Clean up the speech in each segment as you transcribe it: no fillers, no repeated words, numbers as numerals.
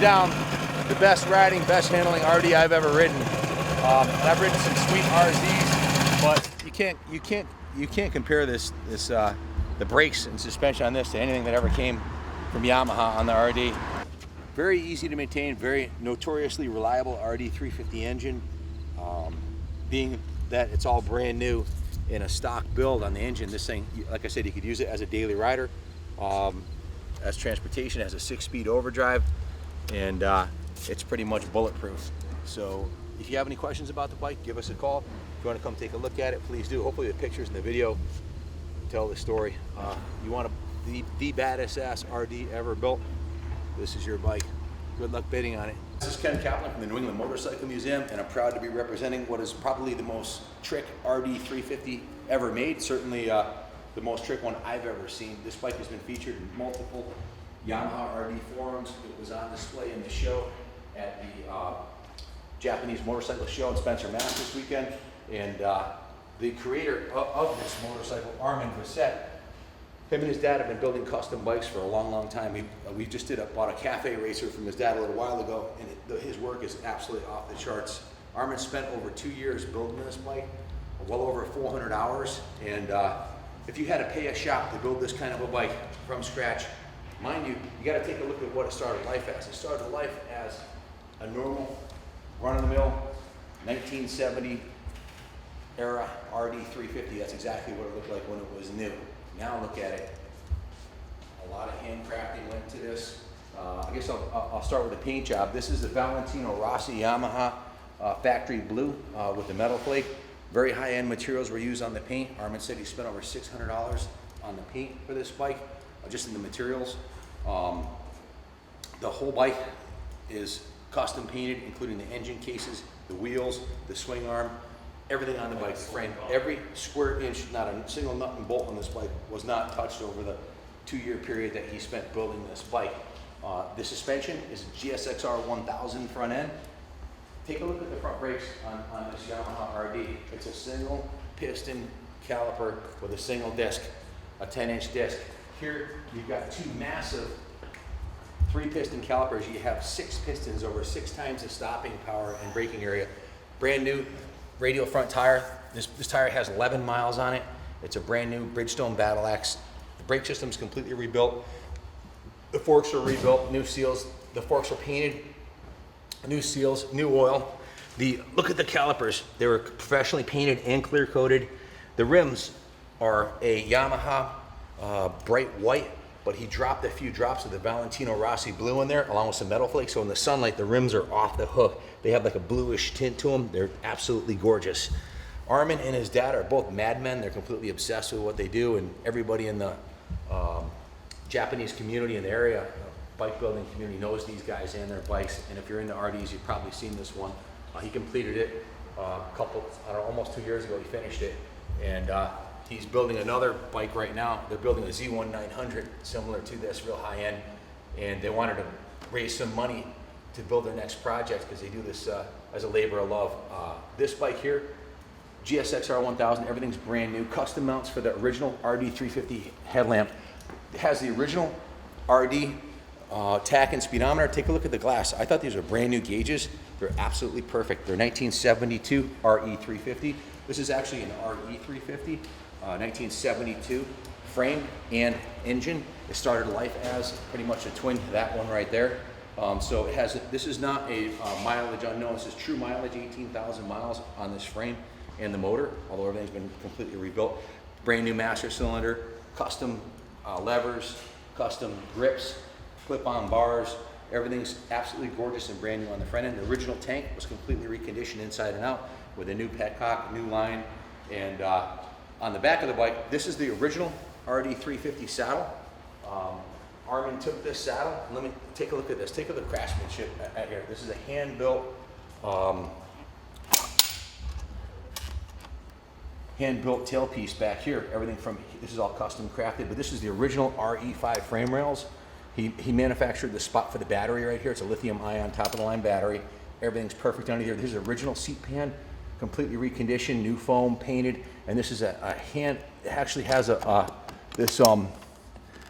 down the best riding, best handling RD I've ever ridden. And I've ridden some sweet RZs, but you can't compare the brakes and suspension on this to anything that ever came from Yamaha on the RD. Very easy to maintain, very notoriously reliable RD 350 engine. Being that it's all brand new in a stock build on the engine, this thing, like I said, you could use it as a daily rider, as transportation. It has a 6-speed overdrive, and it's pretty much bulletproof. So if you have any questions about the bike, give us a call. If you want to come take a look at it, please do. Hopefully the pictures in the video tell the story. You want the baddest ass RD ever built, this is your bike. Good luck bidding on it. This is Ken Kaplan from the New England Motorcycle Museum, and I'm proud to be representing what is probably the most trick RD 350 ever made. Certainly the most trick one I've ever seen. This bike has been featured in multiple Yamaha RD forums. It was on display in the show at the Japanese Motorcycle Show in Spencer, Mass this weekend. And the creator of this motorcycle, Armin Vasset, him and his dad have been building custom bikes for a long, long time. We just bought a cafe racer from his dad a little while ago, and his work is absolutely off the charts. Armin spent over 2 years building this bike, well over 400 hours. And if you had to pay a shop to build this kind of a bike from scratch, mind you, you got to take a look at what it started life as. It started life as a normal, run-of-the-mill 1970 era RD 350. That's exactly what it looked like when it was new. Now look at it. A lot of handcrafting went to this. I guess I'll start with the paint job. This is the Valentino Rossi Yamaha factory blue with the metal flake. Very high-end materials were used on the paint. Armin said he spent over $600 on the paint for this bike, just in the materials. The whole bike is custom painted, including the engine cases, the wheels, the swing arm, everything on the bike, the frame. Every square inch, not a single nut and bolt on this bike was not touched over the 2-year period that he spent building this bike. The suspension is a GSXR 1000 front end. Take a look at the front brakes on this Yamaha RD. It's a single piston caliper with a single disc, a 10-inch disc. Here you've got 2 massive 3-piston calipers. You have 6 pistons, over 6 times the stopping power and braking area. Brand new radial front tire. This tire has 11 miles on it. It's a brand new Bridgestone Battle Axe. The brake system's completely rebuilt. The forks are rebuilt, new seals. The forks are painted, new seals, new oil. Look at the calipers. They were professionally painted and clear coated. The rims are a Yamaha bright white, but he dropped a few drops of the Valentino Rossi blue in there, along with some metal flakes. So in the sunlight, the rims are off the hook. They have like a bluish tint to them. They're absolutely gorgeous. Armin and his dad are both madmen. They're completely obsessed with what they do, and everybody in the Japanese community in the area, bike building community, knows these guys and their bikes. And if you're into RDs, you've probably seen this one. He completed it almost 2 years ago. He finished it, and he's building another bike right now. They're building a Z1900 similar to this, real high end, and they wanted to raise some money to build their next project because they do this as a labor of love. This bike here, GSXR 1000, everything's brand new. Custom mounts for the original RD 350 headlamp. It has the original RD tack and speedometer. Take a look at the glass. I thought these were brand new gauges. They're absolutely perfect. They're 1972 RE350. This is actually an RE350, 1972 frame and engine. It started life as pretty much a twin to that one right there. So it has. This is not a mileage unknown. This is true mileage, 18,000 miles on this frame and the motor, although everything's been completely rebuilt. Brand new master cylinder, custom levers, custom grips, clip-on bars. Everything's absolutely gorgeous and brand new on the front end. The original tank was completely reconditioned inside and out with a new petcock, new line. And on the back of the bike, this is the original RD350 saddle. Armin took this saddle. Let me take a look at this. Take a look at the craftsmanship at here. This is a hand-built tailpiece back here. Everything from, this is all custom crafted, but this is the original RE5 frame rails. He manufactured the spot for the battery right here. It's a lithium ion top of the line battery. Everything's perfect under here. This is the original seat pan, completely reconditioned, new foam, painted, and this is a hand, it actually has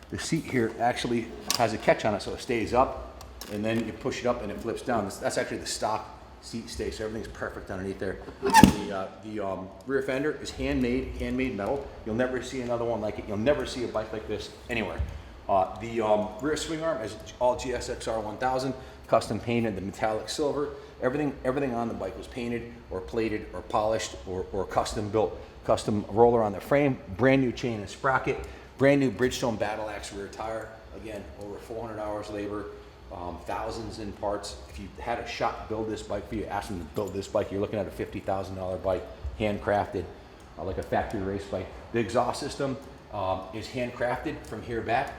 the seat here actually has a catch on it so it stays up. and then you push it up and it flips down. That's actually the stock seat stay, so everything's perfect underneath there. The rear fender is handmade metal. You'll never see another one like it. You'll never see a bike like this anywhere. The rear swing arm is all GSXR 1000, custom painted, the metallic silver. Everything on the bike was painted or plated or polished or custom built. Custom roller on the frame, brand new chain and sprocket, brand new Bridgestone Battle Axe rear tire. Again, over 400 hours labor. Thousands in parts. If you had a shop build this bike for you, ask them to build this bike, you're looking at a $50,000 bike, handcrafted, like a factory race bike. The exhaust system is handcrafted from here back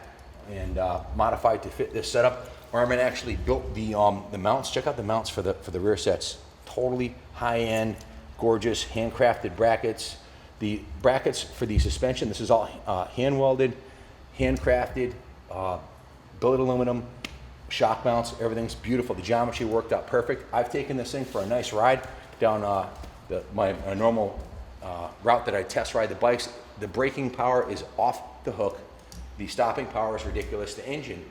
and modified to fit this setup. Armin actually built the mounts. Check out the mounts for the rear sets. Totally high-end, gorgeous, handcrafted brackets. The brackets for the suspension, this is all hand welded, handcrafted, billet aluminum. Shock mounts, everything's beautiful. The geometry worked out perfect. I've taken this thing for a nice ride down my normal route that I test ride the bikes. The braking power is off the hook. The stopping power is ridiculous. The engine,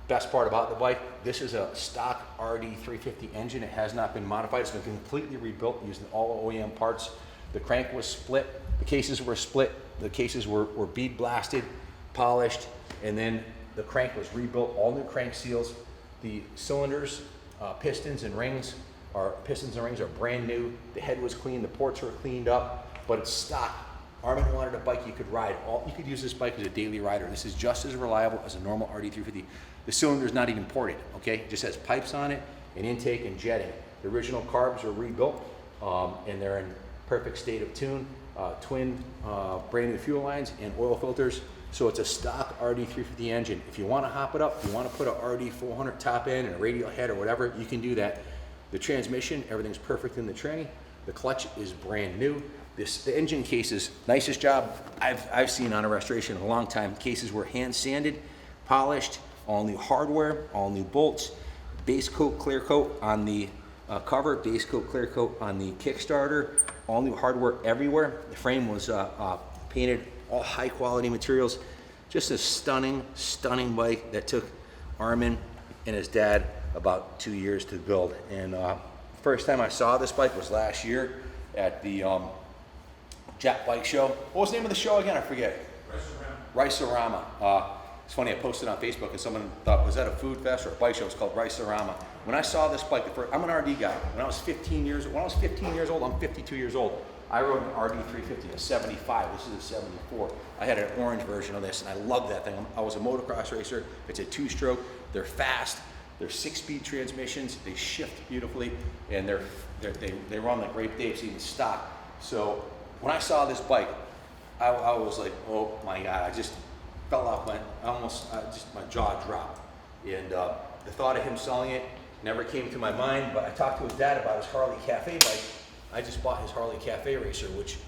best part about the bike, this is a stock RD 350 engine. It has not been modified. It's been completely rebuilt using all OEM parts. The crank was split. The cases were split. The cases were bead blasted, polished, and then the crank was rebuilt, all new crank seals. The cylinders, pistons and rings are brand new. The head was clean, the ports were cleaned up, but it's stock. Armin wanted a bike you could ride. You could use this bike as a daily rider. This is just as reliable as a normal RD350. The cylinder's not even ported, okay? It just has pipes on it, and intake and jetting. The original carbs were rebuilt, and they're in perfect state of tune. Twin brand new fuel lines and oil filters. So it's a stock RD350 engine. If you want to hop it up, if you want to put a RD400 top end and a radial head or whatever, you can do that. The transmission, everything's perfect in the tranny. The clutch is brand new. The engine cases, nicest job I've seen on a restoration in a long time. Cases were hand sanded, polished, all new hardware, all new bolts, base coat, clear coat on the cover, base coat, clear coat on the Kickstarter, all new hardware everywhere. The frame was painted all high quality materials. Just a stunning bike that took Armin and his dad about 2 years to build. And first time I saw this bike was last year at the Jap Bike Show. What was the name of the show again? I forget. Rice-A-Rama. It's funny, I posted on Facebook and someone thought, was that a food fest or a bike show? It's called Rice-A-Rama. When I saw this bike, I'm an RD guy. When I was 15 years old, I'm 52 years old. I rode an RD350, a 75, this is a 74. I had an orange version of this and I loved that thing. I was a motocross racer. It's a 2-stroke, they're fast, they're 6-speed transmissions, they shift beautifully, and they run like Grape Dave's even stock. So when I saw this bike, I was like, oh my God, I just fell off my jaw dropped. And the thought of him selling it never came to my mind, but I talked to his dad about his Harley Cafe bike. I just bought his Harley Cafe Racer, which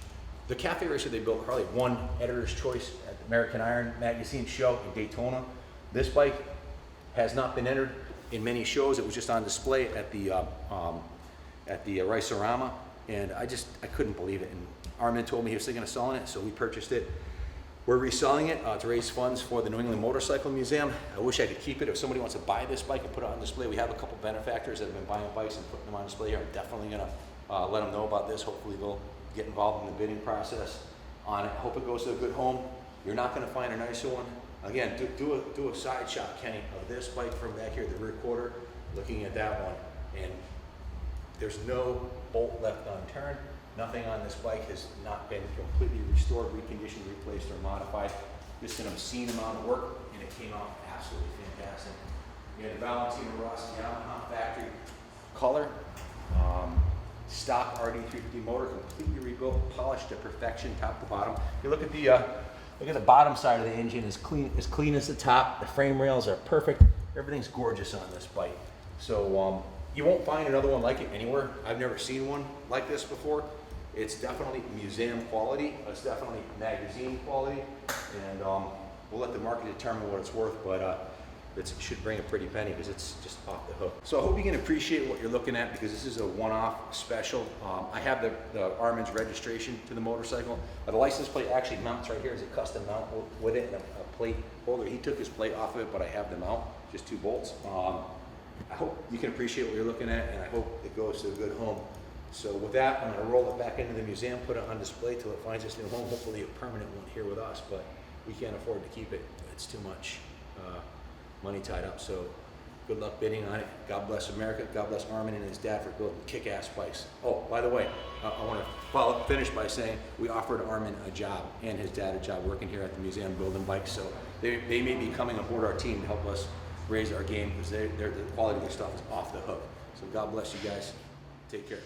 the Cafe Racer they built, Harley won Editor's Choice at the American Iron Magazine show in Daytona. This bike has not been entered in many shows. It was just on display at the Rice-A-Rama, and I couldn't believe it. And Armin told me he was thinking of selling it, so we purchased it. We're reselling it to raise funds for the New England Motorcycle Museum. I wish I could keep it. If somebody wants to buy this bike and put it on display, we have a couple benefactors that have been buying bikes and putting them on display here. I'm definitely gonna let them know about this. Hopefully they'll get involved in the bidding process on it. Hope it goes to a good home. You're not going to find a nicer one. Again, do a side shot, Kenny, of this bike from back here, the rear quarter, looking at that one. And there's no bolt left unturned. Nothing on this bike has not been completely restored, reconditioned, replaced, or modified. Just an obscene amount of work, and it came out absolutely fantastic. We had the Valentino Rossi Yamaha factory color. Stock RD350 motor, completely rebuilt, polished to perfection, top to bottom. You look at the bottom side of the engine, as clean as the top. The frame rails are perfect. Everything's gorgeous on this bike. So you won't find another one like it anywhere. I've never seen one like this before. It's definitely museum quality. It's definitely magazine quality, and we'll let the market determine what it's worth. But it should bring a pretty penny because it's just off the hook. So I hope you can appreciate what you're looking at, because this is a one-off special. I have the Armin's registration to the motorcycle. The license plate actually mounts right here as a custom mount with it, and a plate holder. He took his plate off of it, but I have the mount. just 2 bolts. I hope you can appreciate what you're looking at, and I hope it goes to a good home. So with that, I'm going to roll it back into the museum, put it on display till it finds its new home, hopefully a permanent one here with us, but we can't afford to keep it. It's too much money tied up, so good luck bidding on it. God bless America. God bless Armin and his dad for building kick-ass bikes. Oh, by the way, I want to finish by saying we offered Armin a job and his dad a job working here at the museum building bikes, so they may be coming aboard our team to help us raise our game because the quality of their stuff is off the hook. So God bless you guys. Take care.